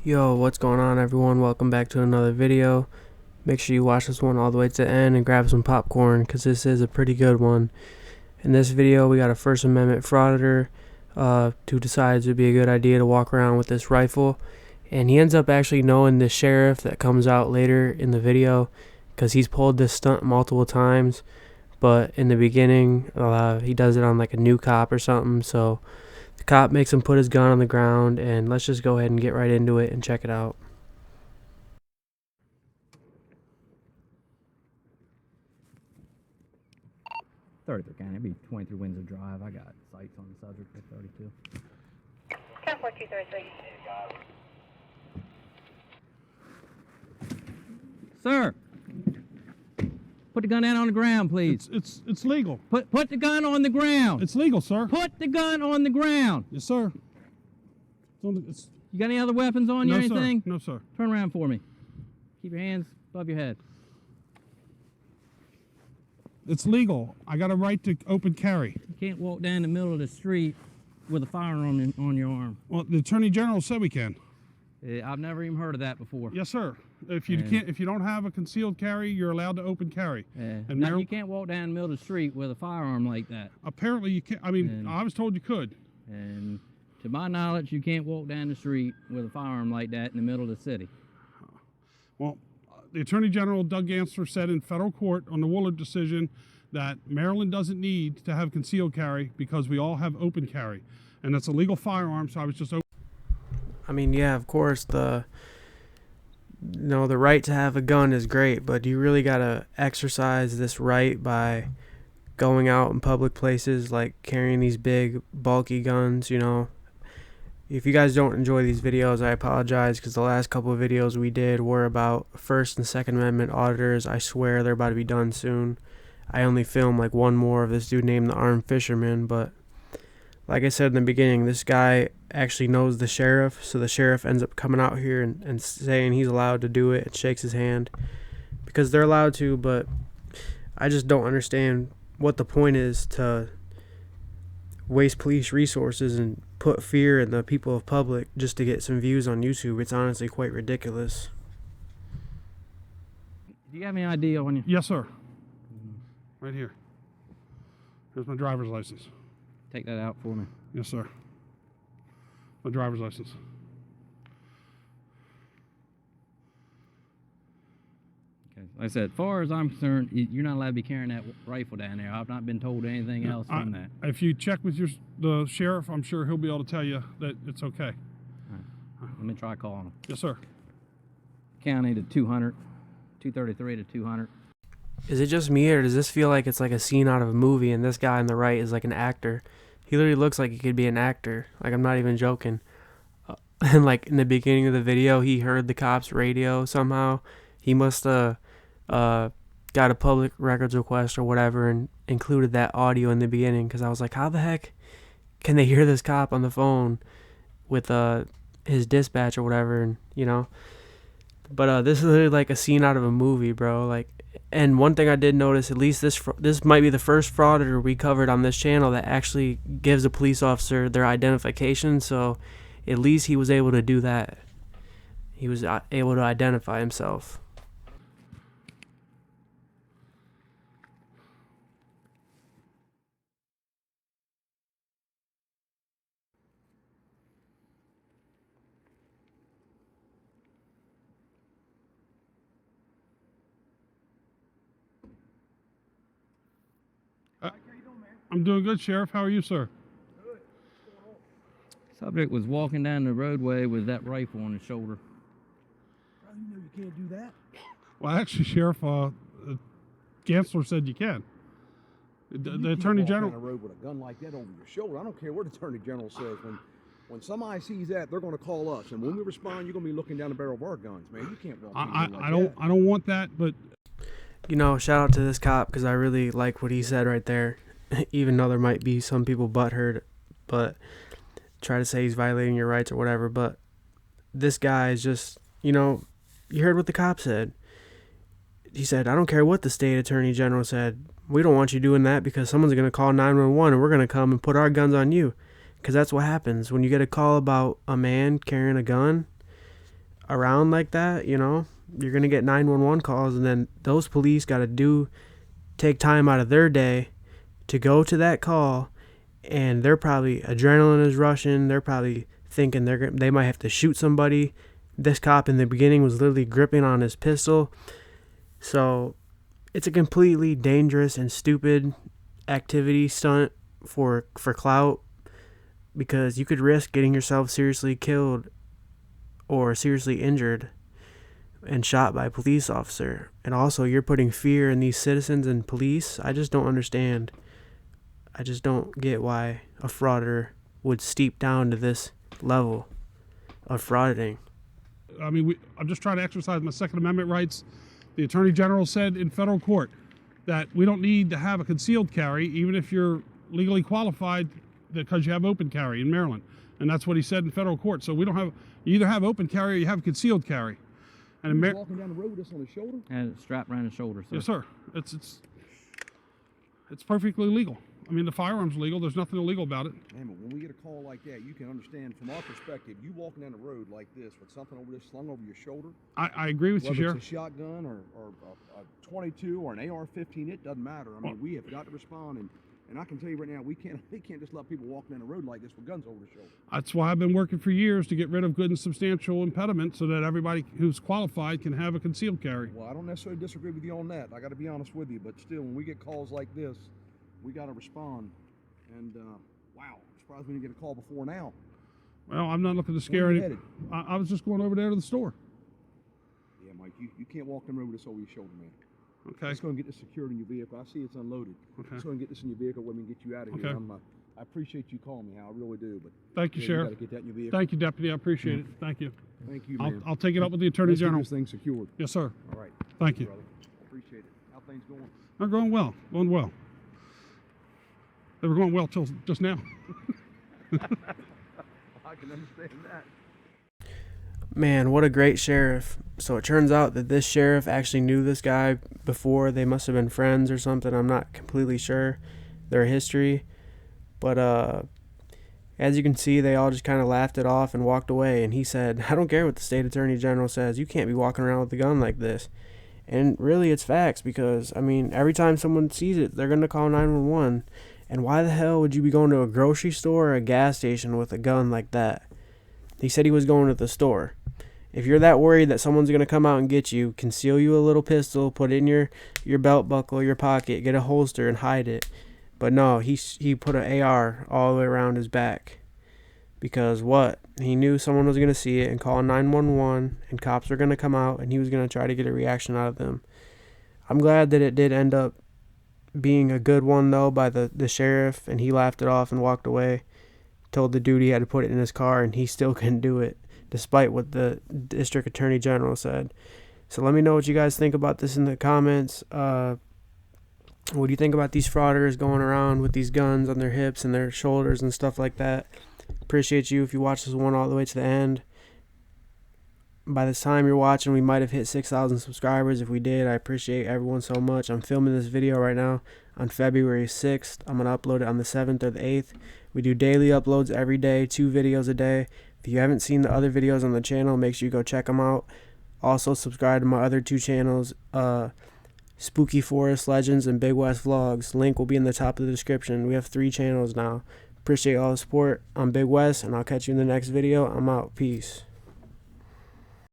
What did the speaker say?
Yo, what's going on, everyone? Welcome back to another video. Make sure you watch this one all the way to the end and grab some popcorn, because this is a pretty good one. In this video, we got a First Amendment Frauditor who decides it would be a good idea to walk around with this rifle, and he ends up actually knowing the sheriff that comes out later in the video, because he's pulled this stunt multiple times. But in the beginning, he does it on like a new cop or something, so the cop makes him put his gun on the ground, and let's just go ahead and get right into it and check it out. County, it'd be 23 Windsor Drive. I got sights on the subject at 32. 10-4-2-33. Sir, put the gun down on the ground, please. It's legal. Put the gun on the ground. It's legal, sir. Put the gun on the ground. Yes, sir. You got any other weapons on you or anything? No, sir. Turn around for me. Keep your hands above your head. It's legal. I got a right to open carry. You can't walk down the middle of the street with a firearm on your arm. Well, the Attorney General said we can. I've never even heard of that before. Yes, sir. If you don't have a concealed carry, you're allowed to open carry. And now you can't walk down the middle of the street with a firearm like that. Apparently you can't. I mean, I was told you could. And to my knowledge, you can't walk down the street with a firearm like that in the middle of the city. Well, the Attorney General, Doug Gansler, said in federal court on the Woolard decision that Maryland doesn't need to have concealed carry because we all have open carry. And that's a legal firearm, so I was just open. I mean, yeah, of course, the right to have a gun is great, but you really gotta exercise this right by going out in public places, like carrying these big, bulky guns, you know. If you guys don't enjoy these videos, I apologize, because the last couple of videos we did were about First and Second Amendment auditors. I swear they're about to be done soon. I only filmed like one more of this dude named the Armed Fisherman, but like I said in the beginning, this guy actually knows the sheriff, so the sheriff ends up coming out here and saying he's allowed to do it and shakes his hand because they're allowed to, but I just don't understand what the point is to waste police resources and put fear in the people of public just to get some views on YouTube. It's honestly quite ridiculous. Do you have any ID on you? Yes, sir. Right here. Here's my driver's license. Take that out for me. Yes, sir. My driver's license. Okay. Like I said, as far as I'm concerned, you're not allowed to be carrying that rifle down there. I've not been told anything else on that. If you check with the sheriff, I'm sure he'll be able to tell you that it's okay. Right. Let me try calling him. Yes, sir. County to 200, 233 to 200. Is it just me, or does this feel like it's like a scene out of a movie and this guy on the right is like an actor? He literally looks like he could be an actor. Like, I'm not even joking. And like in the beginning of the video, he heard the cops' radio somehow. He must have got a public records request or whatever and included that audio in the beginning, because I was like, how the heck can they hear this cop on the phone with his dispatch or whatever, and you know. But this is literally like a scene out of a movie, bro. Like, and one thing I did notice, at least this might be the first frauditor we covered on this channel that actually gives a police officer their identification. So at least he was able to do that. He was able to identify himself. I'm doing good, Sheriff. How are you, sir? Good. Subject was walking down the roadway with that rifle on his shoulder. Well, you know you can't do that. Well, actually, Sheriff, Gansler said you can. The Attorney General. Down the road with a gun like that over your shoulder. I don't care what the Attorney General says. When somebody sees that, they're going to call us, and when we respond, you're going to be looking down the barrel of our guns, man. You can't walk. I don't want that, but You know, shout out to this cop, because I really like what he said right there. Even though there might be some people butthurt, but try to say he's violating your rights or whatever. But this guy is just, you know, you heard what the cop said. He said, I don't care what the state attorney general said. We don't want you doing that because someone's going to call 911 and we're going to come and put our guns on you. Because that's what happens when you get a call about a man carrying a gun. around like that, you know, you're going to get 911 calls, and then those police got to take time out of their day to go to that call, and they're probably, adrenaline is rushing. They're probably thinking they might have to shoot somebody. This cop in the beginning was literally gripping on his pistol. So it's a completely dangerous and stupid activity stunt for clout, because you could risk getting yourself seriously killed or seriously injured and shot by a police officer. And also, you're putting fear in these citizens and police. I just don't understand. I just don't get why a frauder would steep down to this level of frauding. I mean, I'm just trying to exercise my Second Amendment rights. The Attorney General said in federal court that we don't need to have a concealed carry, even if you're legally qualified, because you have open carry in Maryland. And that's what he said in federal court. So we don't have, you either have open carry or you have concealed carry. And in Walking down the road with this on his shoulder? And it's strapped around his shoulder, sir. Yes, sir. It's perfectly legal. I mean, the firearm's legal. There's nothing illegal about it. Man, but when we get a call like that, you can understand from our perspective, you walking down the road like this with something over this slung over your shoulder. I agree with you, Whether Sheriff. it's a shotgun or a 22 or an AR-15, it doesn't matter. I mean, we have got to respond, and I can tell you right now, we can't just let people walk down the road like this with guns over their shoulder. That's why I've been working for years to get rid of good and substantial impediments so that everybody who's qualified can have a concealed carry. Well, I don't necessarily disagree with you on that. I got to be honest with you, but still, when we get calls like this, we got to respond. And wow, I'm surprised we didn't get a call before now. Well, I'm not looking to scare Where are you any. headed? I was just going over there to the store. Yeah, Mike, you can't walk down the road with this over your shoulder, man. Okay. Let's go and get this secured in your vehicle. I see it's unloaded. Okay. Let's go and get this in your vehicle. Let me get you out of here. Okay. I appreciate you calling me, Hal. I really do. But Thank you, yeah, Sheriff. You got to get that in your vehicle. Thank you, Deputy. I appreciate it. Thank you. Thank you, man. I'll take it up with the Attorney Let's General. get this thing secured. Yes, sir. All right. Thank you. Brother. Appreciate it. How things going? They're going well. Going well. They were going well till just now. I can understand that. Man, what a great sheriff. So it turns out that this sheriff actually knew this guy before. They must have been friends or something. I'm not completely sure their history. But as you can see, they all just kind of laughed it off and walked away. And he said, I don't care what the state attorney general says. You can't be walking around with a gun like this. And really, it's facts, because, I mean, every time someone sees it, they're going to call 911. And why the hell would you be going to a grocery store or a gas station with a gun like that? He said he was going to the store. If you're that worried that someone's going to come out and get you, conceal you a little pistol, put it in your belt buckle, your pocket, get a holster and hide it. But no, he put an AR all the way around his back. Because what? He knew someone was going to see it and call 911, and cops were going to come out, and he was going to try to get a reaction out of them. I'm glad that it did end up being a good one, though, by the sheriff, and he laughed it off and walked away. Told the dude he had to put it in his car, and he still couldn't do it, despite what the district attorney general said. So let me know what you guys think about this in the comments. What do you think about these frauders going around with these guns on their hips and their shoulders and stuff like that? Appreciate you if you watch this one all the way to the end. By this time you're watching, we might have hit 6,000 subscribers. If we did, I appreciate everyone so much. I'm filming this video right now on February 6th. I'm going to upload it on the 7th or the 8th. We do daily uploads every day, 2 videos a day. If you haven't seen the other videos on the channel, make sure you go check them out. Also, subscribe to my other 2 channels, Spooky Forest Legends and Big West Vlogs. Link will be in the top of the description. We have 3 channels now. Appreciate all the support. I'm Big West, and I'll catch you in the next video. I'm out. Peace.